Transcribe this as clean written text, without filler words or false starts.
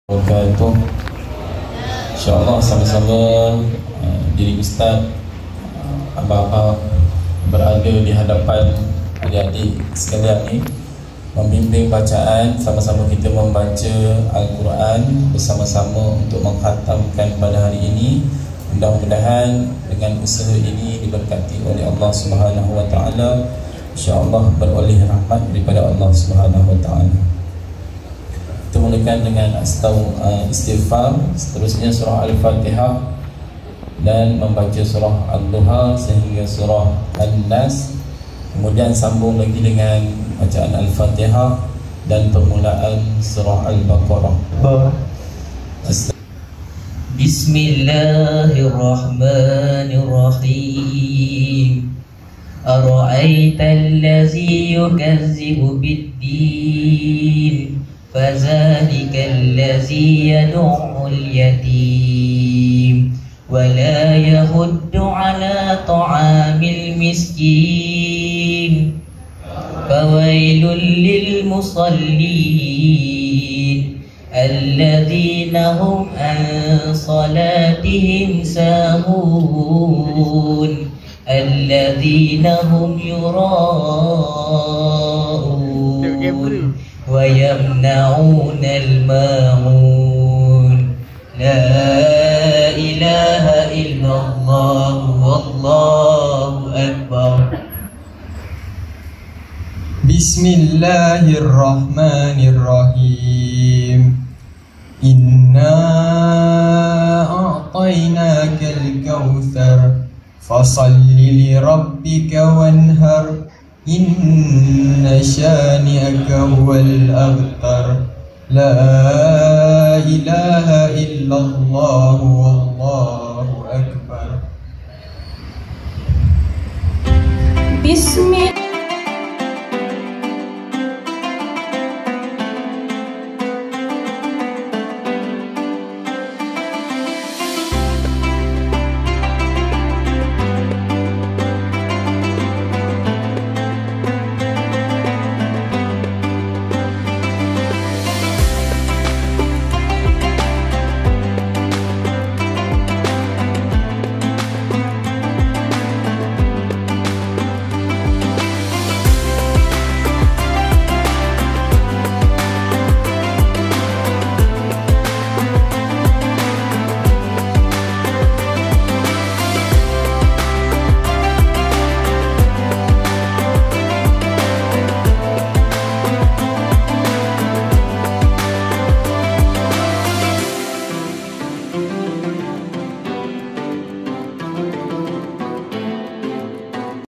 Wabarakatuh. InsyaAllah sama-sama diri Ustaz, abang-abang berada di hadapan adik-adik sekalian ni, membimbing bacaan. Sama-sama kita membaca Al-Quran bersama-sama untuk mengkhatamkan pada hari ini. Mudah-mudahan dengan usaha ini diberkati oleh Allah Subhanahu Wa Taala. InsyaAllah beroleh rahmat daripada Allah Subhanahu Wa Taala. Kita mulakan dengan istighfar, seterusnya surah Al-Fatihah dan membaca surah Al-Duha sehingga surah An-Nas. Kemudian sambung lagi dengan bacaan Al-Fatihah dan permulaan surah Al-Baqarah. Bismillahirrahmanirrahim. Ara'aita allazi yukazzibu bid-din, fazalika allazi yad'ul yatim wa la yahuddu ala ta'amil miskin, fawailul lil musallin alladhina hum an salatihim sahun alladhina hum yura'un wa yamna'una al-ma'un. La ilaha illallah wallahu akbar. Bismillahirrahmanirrahim. Inna a'tainakal kautsar fasalli li rabbika wanhar. Inna syani'aka huwal abtar. La ilaha illallah